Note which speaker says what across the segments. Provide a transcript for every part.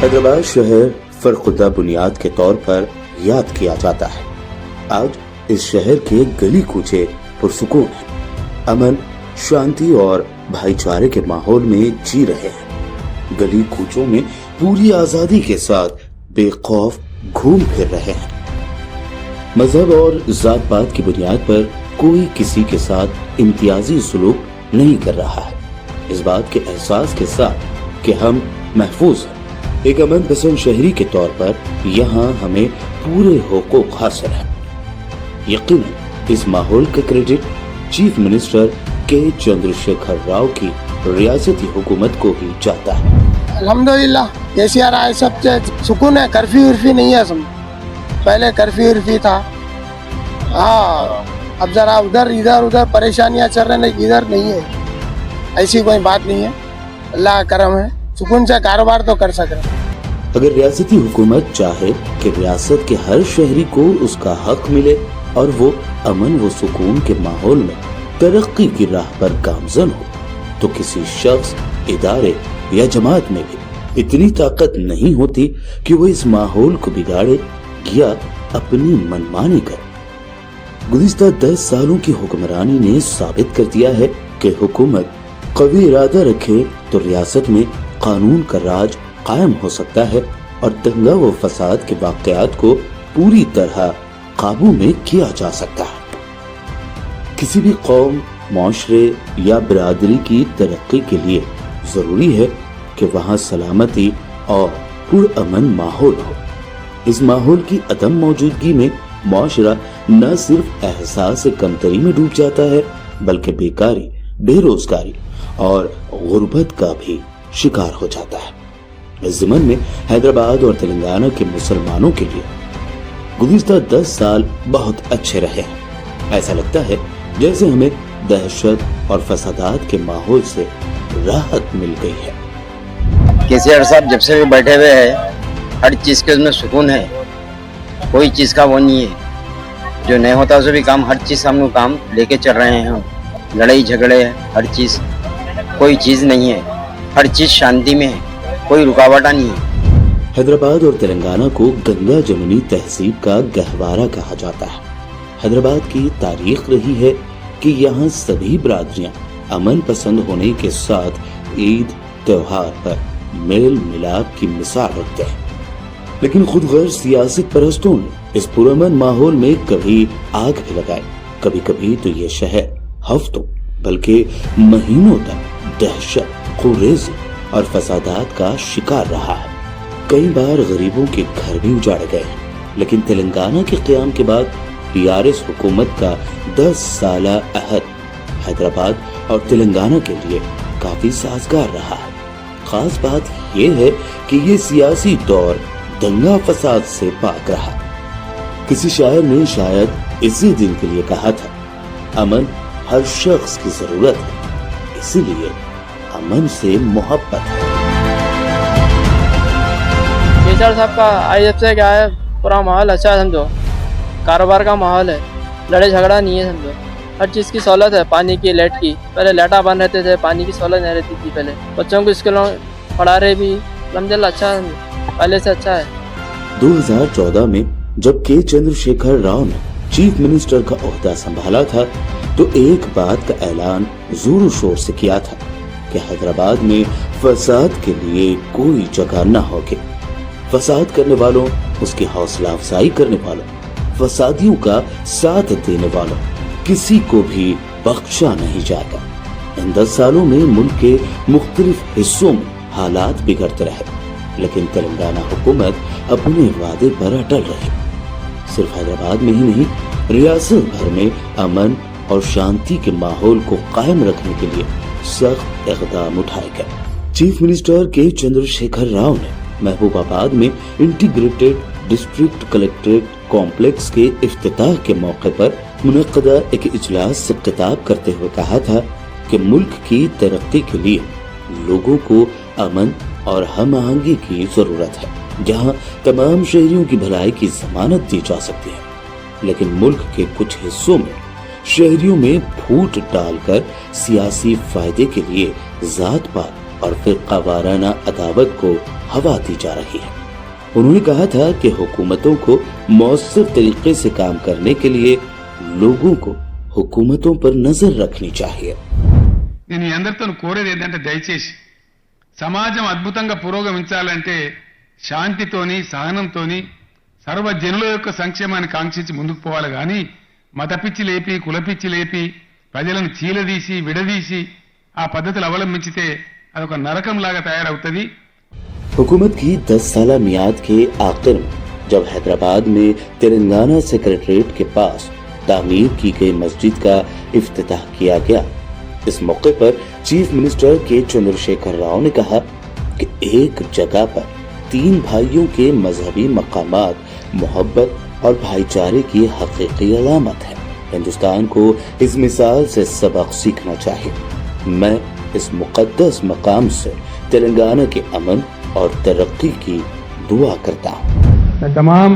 Speaker 1: हैदराबाद शहर फर्खुदा बुनियाद के तौर पर याद किया जाता है। आज इस शहर के गली कूचे पुरसुकून हैं, अमन, शांति और भाईचारे के माहौल में जी रहे हैं। गली कूचों में पूरी आजादी के साथ बेखौफ घूम फिर रहे हैं। मजहब और जात पात की बुनियाद पर कोई किसी के साथ इम्तियाजी सुलूक नहीं कर रहा है। इस बात के एहसास के साथ कि हम महफूज हैं, एक अमन पसंद शहरी के तौर पर यहाँ हमें पूरे हुकूक हासिल है। यकीनन इस माहौल का क्रेडिट चीफ मिनिस्टर के चंद्रशेखर राव की रियासती हुकूमत को ही जाता है।
Speaker 2: अल्हम्दुलिल्लाह केसीआर आए, सब सुकून है। कर्फ्यू वर्फ्यू नहीं है। पहले कर्फ्यू वर्फ्यू था। हाँ, अब जरा उधर इधर उधर परेशानियां चल रही हैं, इधर नहीं है। ऐसी कोई बात नहीं है, अल्लाह का करम है, सुकून से कारोबार तो कर सक रहे।
Speaker 1: अगर रियासती हुकूमत चाहे कि रियासत के हर शहरी को उसका हक मिले और वो अमन व सुकून के माहौल में तरक्की की राह पर गामजन हो, तो किसी शख्स, इदारे या जमात में भी इतनी ताकत नहीं होती कि वो इस माहौल को बिगाड़े या अपनी मनमानी करे। गुज़िश्ता 10 सालों की हुक्मरानी ने साबित कर दिया है कि हुकूमत कवी इरादा रखे तो रियासत में कानून का राज कायम हो सकता है और दंगा व फसाद के वाक़यात को पूरी तरह काबू में किया जा सकता है। किसी भी कौम, माशरे या बिरादरी की तरक्की के लिए जरूरी है कि वहाँ सलामती और पुरअमन माहौल हो। इस माहौल की अदम मौजूदगी में माशरा न सिर्फ एहसास कमतरी में डूब जाता है, बल्कि बेकारी, बेरोजगारी और गुर्बत का भी शिकार हो जाता है। इस ज़मन में हैदराबाद और तेलंगाना के मुसलमानों के लिए गुज़िश्ता 10 साल बहुत अच्छे रहे हैं। ऐसा लगता है जैसे हमें दहशत और फसादात के माहौल से राहत मिल गई है।
Speaker 3: केसीआर साहब जब से भी बैठे हुए हैं, हर चीज के उसमें सुकून है, कोई चीज का वो नहीं है। जो नहीं होता उसे भी काम, हर चीज हम लोग काम लेके चल रहे हैं। हम लड़ाई झगड़े, हर चीज, कोई चीज नहीं है, हर चीज शांति में है, कोई रुकावट नहीं है।
Speaker 1: हैदराबाद और तेलंगाना को गंगा जमुनी तहजीब का गहवारा कहा जाता है। हैदराबाद की तारीख रही है कि यहाँ सभी बिरादरियां अमन पसंद होने के साथ ईद त्योहार पर मेल मिलाप की मिसाल रखते हैं। लेकिन खुद गैर सियासत परस्तों ने इस पुरअमन माहौल में कभी आग भी लगाई, कभी कभी तो ये शहर हफ्तों बल्कि महीनों तक दहशत, खुरेजी और फसादात का शिकार रहा है। कई बार गरीबों के घर भी उजाड़े गए हैं। लेकिन तेलंगाना के क़याम के बाद टीआरएस हुकूमत का 10 साला अहद हैदराबाद और तेलंगाना के लिए काफी साजगार रहा है। खास बात यह है कि ये सियासी दौर दंगा फसाद से पाक रहा। किसी शायर ने शायद इसी दिन के लिए कहा था, अमन हर शख्स की जरूरत है, इसीलिए अमन से मोहब्बत है।
Speaker 4: केसीआर साहब का आई जब से क्या है, पूरा माहौल अच्छा है, समझो कारोबार का माहौल है, लड़ाई झगड़ा नहीं है, समझो हर चीज़ की सहूलत है। पानी की, लाइट की, पहले लाइटा बंद रहते थे, पानी की सहूलत नहीं रहती थी। पहले बच्चों को स्कूलों पढ़ा रहे भी, अलहम्दुलिल्लाह अच्छा है, पहले से अच्छा है।
Speaker 1: 2014 में जब के चंद्रशेखर राव ने चीफ मिनिस्टर का ओहदा संभाला था, तो एक बात का ऐलान जोर शोर से किया था कि हैदराबाद में फसाद के लिए कोई जगह न होगी। फसाद करने वालों, उसकी हौसला अफजाई करने वालों, फसादियों का साथ देने वालों, किसी को भी बख्शा नहीं जाएगा। इन 10 सालों में मुल्क के मुख्तलिफ हिस्सों में हालात बिगड़ते रहे, लेकिन तेलंगाना हुकूमत अपने वादे पर अटल रही। सिर्फ हैदराबाद में ही नहीं, रियासत भर में अमन और शांति के माहौल को कायम रखने के लिए सख्त इक़दाम उठाए गए। चीफ मिनिस्टर के चंद्रशेखर राव ने महबूबाबाद में इंटीग्रेटेड डिस्ट्रिक्ट कलेक्ट्रेट कॉम्प्लेक्स के इफ्तिताह के मौके पर मुनक़दा एक इजलास से खिताब करते हुए कहा था कि मुल्क की तरक्की के लिए लोगों को अमन और हम आहंगी की जरूरत है, जहां तमाम शहरियों की भलाई की जमानत दी जा सकती है। लेकिन मुल्क के कुछ हिस्सों में शहरियों में फूट डालकर सियासी फायदे के लिए जात पात और फिरका वाराना अदावत को हवा दी जा रही है। उन्होंने कहा था कि हुकूमतों को मौसर तरीके से काम करने के लिए लोगों को हुकूमतों पर नजर रखनी चाहिए।
Speaker 5: నేను ఈ అందరితో కోరేది ఏంటంటే దయచేసి సమాజం అద్భుతంగా పురోగమించాలంటే శాంతితోని సహనంతోని సర్వ జనుల యొక్క సంక్షేమాన్ని కాంక్షించి ముందుకు పోవాలి కానీ మతపిచ్చి లేపి కులపిచ్చి లేపి ప్రజలను చీలదీసి విడదీసి ఆ పద్ధతులు అవలంబించితే అదొక నరకంలాగా తయారవుతుంది।
Speaker 1: हुकूमत की 10 साला मियाद के आखिर में जब हैदराबाद में तेलंगाना सेक्रेटरीट के पास तामीर की गई मस्जिद का इफ्तिताह किया गया, इस मौके पर चीफ मिनिस्टर के चंद्रशेखर राव ने कहा कि एक जगह पर 3 भाइयों के मजहबी मकामात मोहब्बत और भाईचारे की हकीकी अलामत है। हिंदुस्तान को इस मिसाल से सबक सीखना चाहिए। मैं इस मुकद्दस मकाम से तेलंगाना के अमन और तरक्की की दुआ करता हूँ।
Speaker 5: मैं तमाम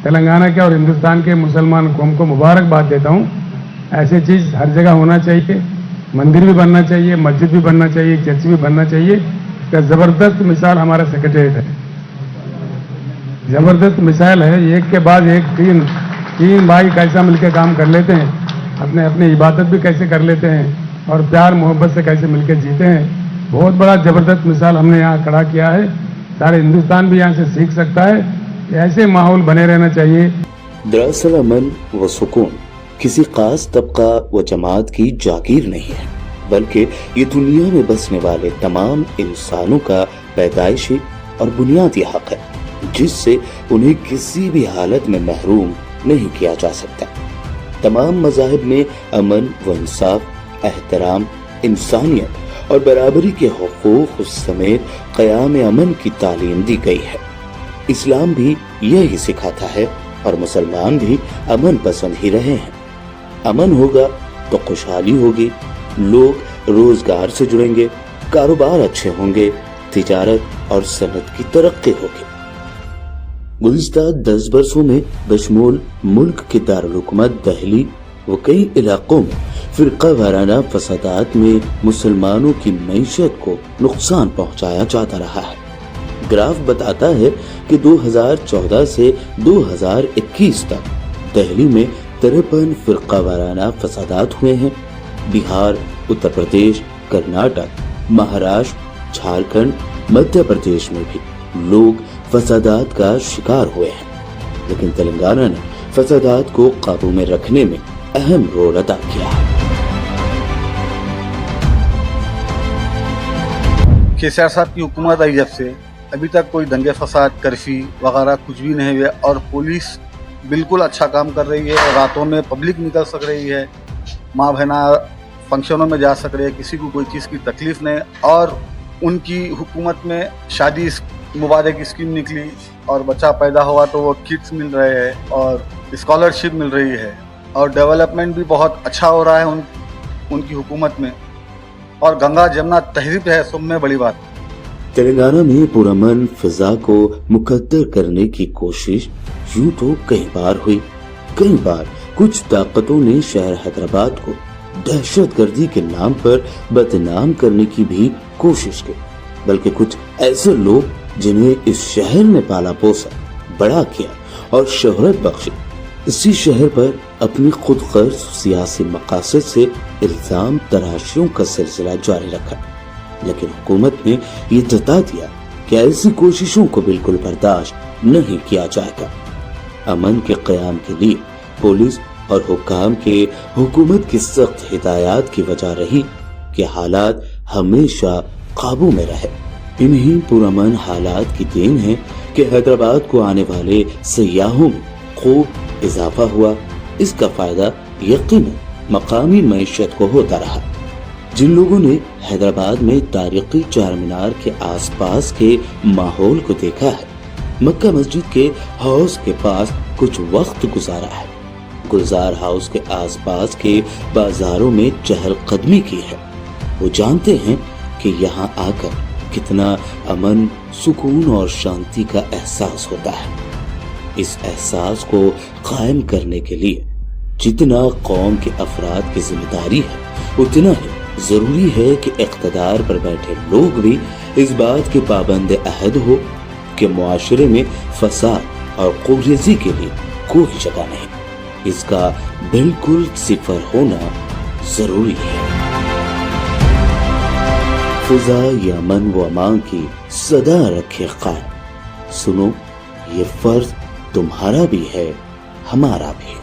Speaker 5: तेलंगाना के और हिंदुस्तान के मुसलमान कौम को मुबारकबाद देता हूँ। ऐसी चीज़ हर जगह होना चाहिए, मंदिर भी बनना चाहिए, मस्जिद भी बनना चाहिए, चर्च भी बनना चाहिए। इसका ज़बरदस्त मिसाल हमारा सेक्रेटरीट है, ज़बरदस्त मिसाल है। एक के बाद एक तीन भाई कैसा मिलकर काम कर लेते हैं, अपने अपने इबादत भी कैसे कर लेते हैं और प्यार मोहब्बत से कैसे मिलकर जीते हैं। बहुत बड़ा ज़बरदस्त मिसाल हमने यहाँ खड़ा किया है। सारे हिंदुस्तान भी यहाँ से सीख सकता है। ऐसे माहौल बने रहना चाहिए।
Speaker 1: दरअसल अमन व सुकून किसी खास तबका व जमात की जागीर नहीं है, बल्कि ये दुनिया में बसने वाले तमाम इंसानों का पैदाइशी और बुनियादी हक है, जिससे उन्हें किसी भी हालत में महरूम नहीं किया जा सकता। तमाम मज़ाहिब में अमन व इंसाफ, एहतराम, इंसानियत और बराबरी के हुकूक समेत क़याम अमन की तालीम दी गई है। इस्लाम भी यही सिखाता है और मुसलमान भी अमन पसंद ही रहे हैं। अमन होगा तो खुशहाली होगी, लोग रोजगार से जुड़ेंगे, कारोबार अच्छे होंगे, तिजारत और सनत की तरक्की होगी। गुज़िश्ता 10 बरसों में बशमूल मुल्क के दारुल हुकूमत दिल्ली व कई इलाकों में फिरका वाराना फसादात में मुसलमानों की मईशत को नुकसान पहुंचाया जाता रहा है। ग्राफ बताता है कि 2014 से 2021 तक दिल्ली में 53 फिरका वाराना फसादात हुए हैं। बिहार, उत्तर प्रदेश, कर्नाटक, महाराष्ट्र, झारखंड, मध्य प्रदेश में भी लोग फसादात का शिकार हुए हैं, लेकिन तेलंगाना ने फसादात को काबू में रखने में अहम रोल अदा किया है।
Speaker 6: केसीआर साहब की हुकूमत आई जब से अभी तक कोई दंगे फसाद, कर्फ्यू वगैरह कुछ भी नहीं हुए और पुलिस बिल्कुल अच्छा काम कर रही है। रातों में पब्लिक निकल सक रही है, माँ बहना फंक्शनों में जा सक रही है, किसी को कोई चीज़ की तकलीफ नहीं। और उनकी हुकूमत में शादी मुबारक स्कीम निकली और बच्चा पैदा हुआ तो वो किट्स मिल रहे हैं और स्कॉलरशिप मिल रही है और डेवलपमेंट भी बहुत अच्छा हो रहा है उनकी हुकूमत में। और गंगा जमुना तहरीर है, सब में बड़ी बात।
Speaker 1: तेलंगाना में पुरअमन फिजा को मुकद्दर करने की कोशिश यूं तो कई बार हुई। कई बार कुछ ताकतों ने शहर हैदराबाद को दहशतगर्दी के नाम पर बदनाम करने की भी कोशिश की, बल्कि कुछ ऐसे लोग जिन्हें इस शहर ने पाला पोसा, बड़ा किया और शोहरत बख्शी, इसी शहर पर अपनी खुद गर्ज सियासी मकासद से इल्जाम तराशियों का सिलसिला जारी रखा। लेकिन हुकूमत ने ये जता दिया कि ऐसी कोशिशों को बिल्कुल बर्दाश्त नहीं किया जाएगा। अमन के क़याम के लिए पुलिस और हुक्काम के हुकूमत की सख्त हिदायत की वजह रही कि हालात हमेशा काबू में रहे। इन्हीं पुरअमन हालात की देन है कि हैदराबाद को आने वाले सयाहों में खूब इजाफा हुआ। इसका फायदा यकीनन मकामी मईशत को होता रहा। जिन लोगों ने हैदराबाद में तारीखी चार मीनार के आसपास के माहौल को देखा है, मक्का मस्जिद के हाउस के पास कुछ वक्त गुजारा है, गुलजार हाउस के आसपास के बाजारों में चहलकदमी की है, वो जानते हैं कि यहाँ आकर कितना अमन, सुकून और शांति का एहसास होता है। इस एहसास को कायम करने के लिए जितना कौम के अफराद की जिम्मेदारी है, उतना ही ضروری ہے کہ اقتدار پر بیٹھے لوگ بھی اس بات کے پابند عہد ہو کہ معاشرے میں فساد اور قوریزی کے لیے کوئی جگہ نہیں، اس کا بالکل صفر ہونا ضروری ہے۔ فضا یہ امن و امان کی صدا رکھے قائم، سنو یہ فرض تمہارا بھی ہے، ہمارا بھی۔